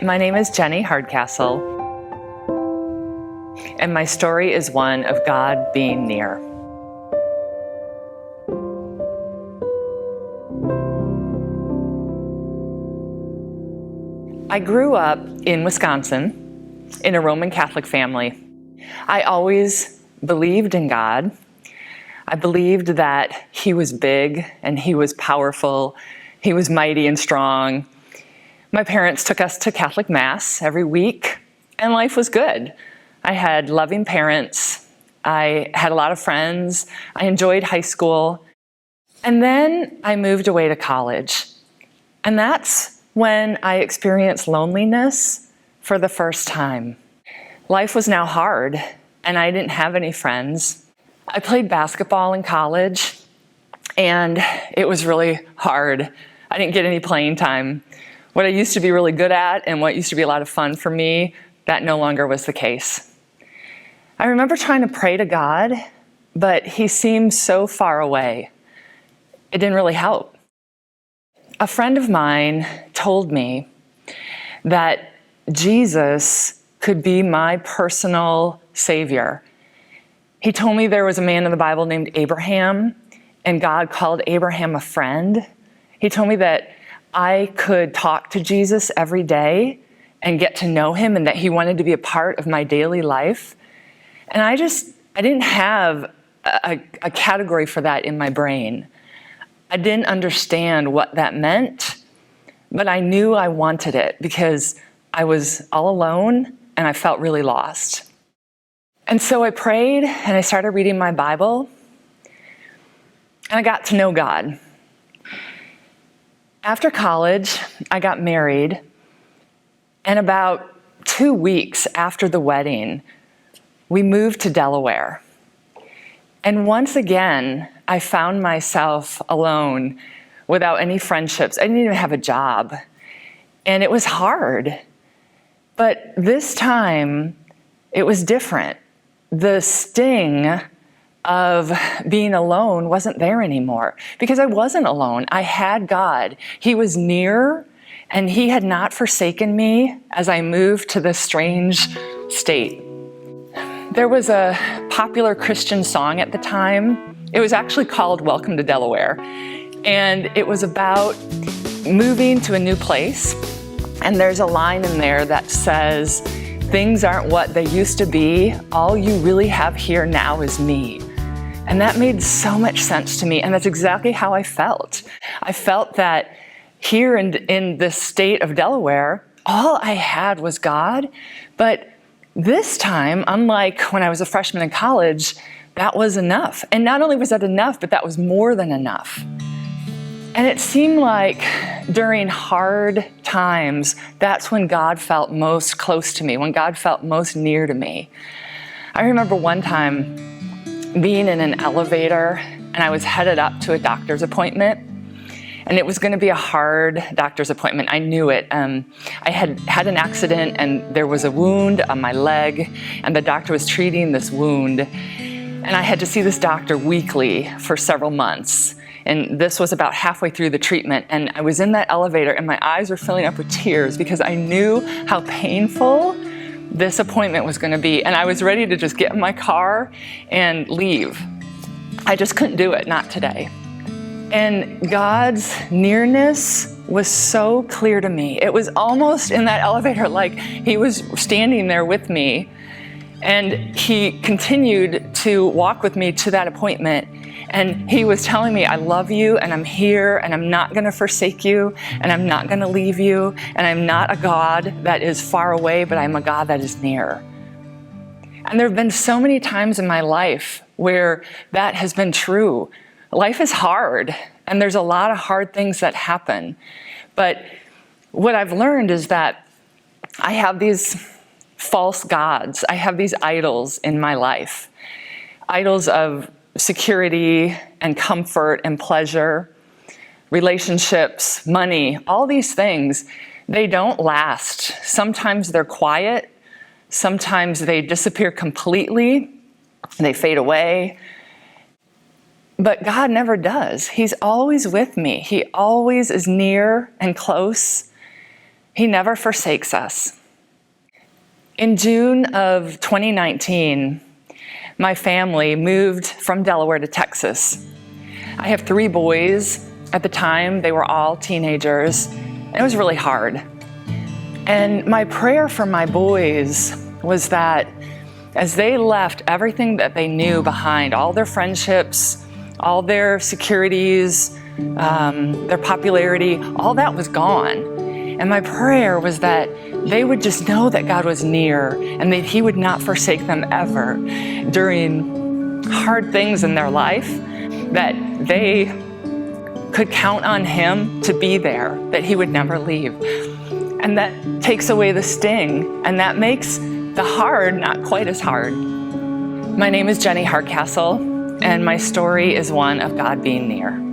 My name is Jenny Hardcastle, and my story is one of God being near. I grew up in Wisconsin in a Roman Catholic family. I always believed in God. I believed that He was big and He was powerful. He was mighty and strong. My parents took us to Catholic Mass every week, and life was good. I had loving parents. I had a lot of friends. I enjoyed high school. And then I moved away to college. And that's when I experienced loneliness for the first time. Life was now hard, and I didn't have any friends. I played basketball in college, and it was really hard. I didn't get any playing time. What I used to be really good at and what used to be a lot of fun for me, that no longer was the case. I remember trying to pray to God, but He seemed so far away. It didn't really help. A friend of mine told me that Jesus could be my personal Savior. He told me there was a man in the Bible named Abraham, and God called Abraham a friend. He told me that I could talk to Jesus every day and get to know Him, and that He wanted to be a part of my daily life. And I didn't have a category for that in my brain. I didn't understand what that meant, but I knew I wanted it because I was all alone and I felt really lost. And so I prayed and I started reading my Bible, and I got to know God. After college, I got married, and about 2 weeks after the wedding, we moved to Delaware. And once again, I found myself alone without any friendships. I didn't even have a job, and it was hard. But this time, it was different. The sting of being alone wasn't there anymore because I wasn't alone. I had God. He was near, and He had not forsaken me as I moved to this strange state. There was a popular Christian song at the time. It was actually called Welcome to Delaware, and it was about moving to a new place. And there's a line in there that says, "Things aren't what they used to be. All you really have here now is me." And that made so much sense to me, and that's exactly how I felt. I felt that here in this state of Delaware, all I had was God, but this time, unlike when I was a freshman in college, that was enough. And not only was that enough, but that was more than enough. And it seemed like during hard times, that's when God felt most close to me, when God felt most near to me. I remember one time being in an elevator, and I was headed up to a doctor's appointment, and it was going to be a hard doctor's appointment. I knew it. I had had an accident, and there was a wound on my leg, and the doctor was treating this wound, and I had to see this doctor weekly for several months. And this was about halfway through the treatment, and I was in that elevator, and my eyes were filling up with tears because I knew how painful this appointment was going to be, and I was ready to just get in my car and leave. I just couldn't do it, not today. And God's nearness was so clear to me. It was almost in that elevator like He was standing there with me, and He continued to walk with me to that appointment. And He was telling me, "I love you, and I'm here, and I'm not going to forsake you, and I'm not going to leave you, and I'm not a God that is far away, but I'm a God that is near." And there have been so many times in my life where that has been true. Life is hard, and there's a lot of hard things that happen. But what I've learned is that I have these false gods. I have these idols in my life. Idols of security and comfort and pleasure, relationships, money, all these things, they don't last. Sometimes they're quiet. Sometimes they disappear completely. They fade away. But God never does. He's always with me. He always is near and close. He never forsakes us. In June of 2019, my family moved from Delaware to Texas. I have 3 boys. At the time, they were all teenagers, and it was really hard. And my prayer for my boys was that as they left everything that they knew behind, all their friendships, all their securities, their popularity, all that was gone. And my prayer was that they would just know that God was near and that He would not forsake them ever during hard things in their life, that they could count on Him to be there, that He would never leave. And that takes away the sting, and that makes the hard not quite as hard. My name is Jenny Hardcastle, and my story is one of God being near.